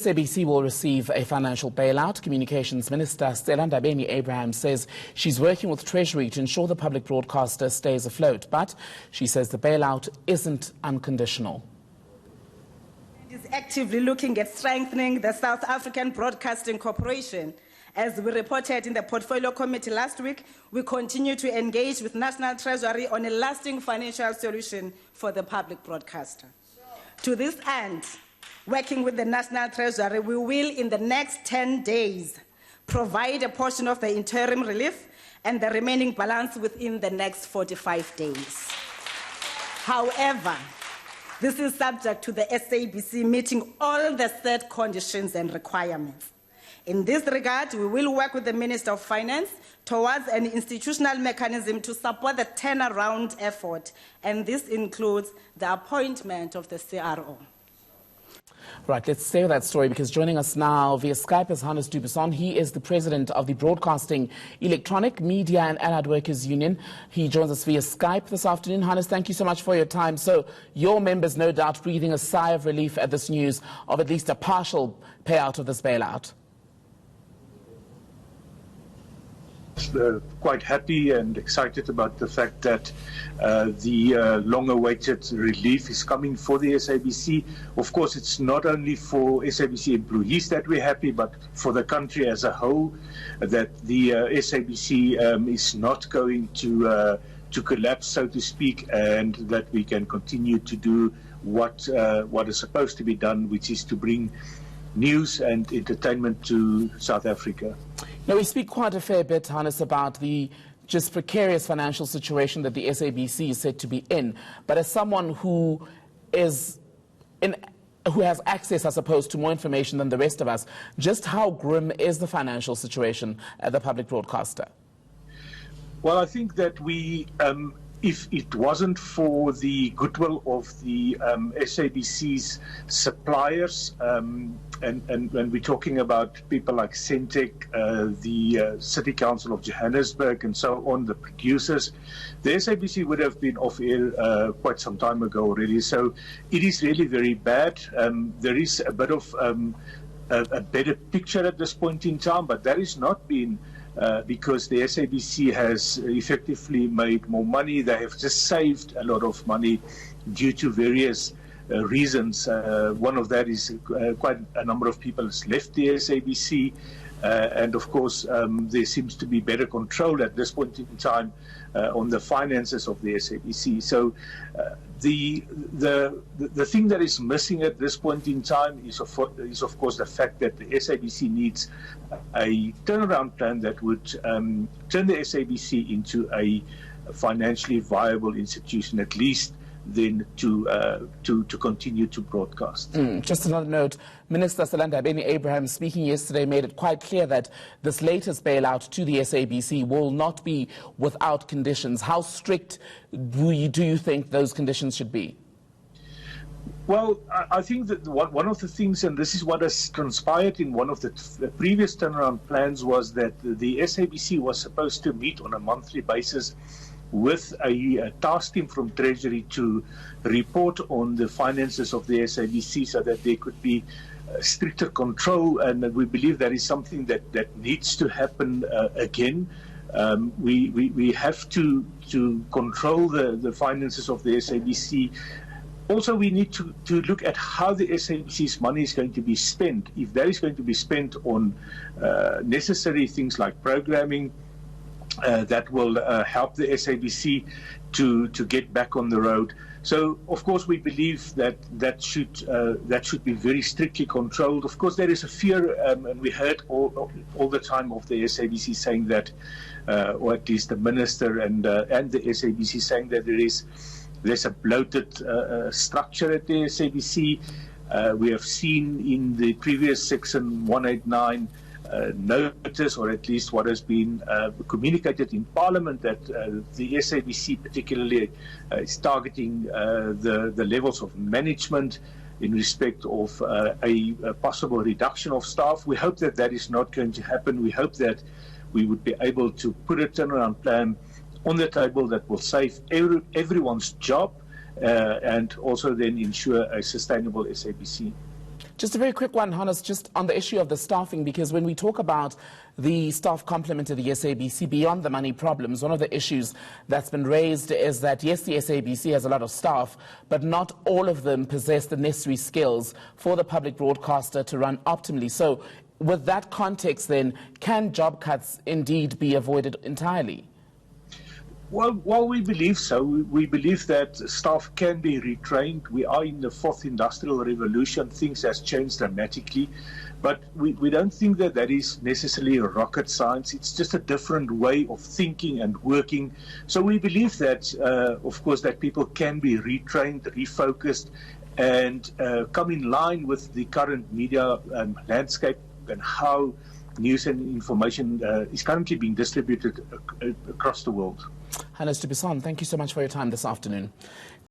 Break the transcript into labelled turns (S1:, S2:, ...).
S1: SABC will receive a financial bailout. Communications Minister Stella Ndabeni-Abrahams says she's working with Treasury to ensure the public broadcaster stays afloat, but she says the bailout isn't unconditional.
S2: It is actively looking at strengthening the South African Broadcasting Corporation. As we reported in the Portfolio Committee last week, we continue to engage with National Treasury on a lasting financial solution for the public broadcaster. To this end, working with the National Treasury, we will, in the next 10 days, provide a portion of the interim relief and the remaining balance within the next 45 days. However, this is subject to the SABC meeting all the set conditions and requirements. In this regard, we will work with the Minister of Finance towards an institutional mechanism to support the turnaround effort, and this includes the appointment of the CRO.
S1: Right, let's stay with that story, because joining us now via Skype is Hannes Dubuisson. He is the president of the Broadcasting, Electronic Media and Allied Workers Union. He joins us via Skype this afternoon. Hannes, thank you so much for your time. So your members, no doubt, breathing a sigh of relief at this news of at least a partial payout of this bailout.
S3: Quite happy and excited about the fact that the long-awaited relief is coming for the SABC. Of course, it's not only for SABC employees that we're happy, but for the country as a whole, that the SABC is not going to collapse, so to speak, and that we can continue to do what is supposed to be done, which is to bring news and entertainment to South Africa.
S1: Now, we speak quite a fair bit, Hannes, about the just precarious financial situation that the SABC is said to be in. But as someone who has access, I suppose, to more information than the rest of us, just how grim is the financial situation at the public broadcaster?
S3: Well, I think that we, if it wasn't for the goodwill of the SABC's suppliers, and when we're talking about people like Centec, the City Council of Johannesburg, and so on, the producers, the SABC would have been off air quite some time ago already. So it is really very bad. There is a bit of a better picture at this point in time, but that has not been because the SABC has effectively made more money. They have just saved a lot of money due to various reasons. One of that is quite a number of people has left the SABC, and of course there seems to be better control at this point in time on the finances of the SABC. So the thing that is missing at this point in time is of course the fact that the SABC needs a turnaround plan that would turn the SABC into a financially viable institution, at least then to continue to broadcast.
S1: Just another note, Minister Stella Ndabeni-Abrahams, speaking yesterday, made it quite clear that this latest bailout to the SABC will not be without conditions. How strict do you think those conditions should be?
S3: Well, I think that one of the things, and this is what has transpired in one of the previous turnaround plans, was that the SABC was supposed to meet on a monthly basis with a task team from Treasury to report on the finances of the SABC so that there could be stricter control, and we believe that is something that needs to happen again. We have to control the finances of the SABC. Also, we need to look at how the SABC's money is going to be spent. If that is going to be spent on necessary things like programming, that will help the SABC to get back on the road. So, of course, we believe that should be very strictly controlled. Of course, there is a fear, and we heard all the time of the SABC saying that, or at least the minister and the SABC saying that there's a bloated structure at the SABC. We have seen in the previous Section 189 notice, or at least what has been communicated in Parliament, that the SABC particularly is targeting the levels of management in respect of a possible reduction of staff. We hope that that is not going to happen. We hope that we would be able to put a turnaround plan on the table that will save everyone's job and also then ensure a sustainable SABC.
S1: Just a very quick one, Hannes, just on the issue of the staffing, because when we talk about the staff complement of the SABC, beyond the money problems, one of the issues that's been raised is that, yes, the SABC has a lot of staff, but not all of them possess the necessary skills for the public broadcaster to run optimally. So with that context, then, can job cuts indeed be avoided entirely?
S3: Well, we believe so. We believe that staff can be retrained. We are in the fourth industrial revolution. Things have changed dramatically. But we don't think that that is necessarily a rocket science. It's just a different way of thinking and working. So we believe that, of course, that people can be retrained, refocused, and come in line with the current media landscape and how news and information is currently being distributed across the world.
S1: Hannes Dubuisson, thank you so much for your time this afternoon.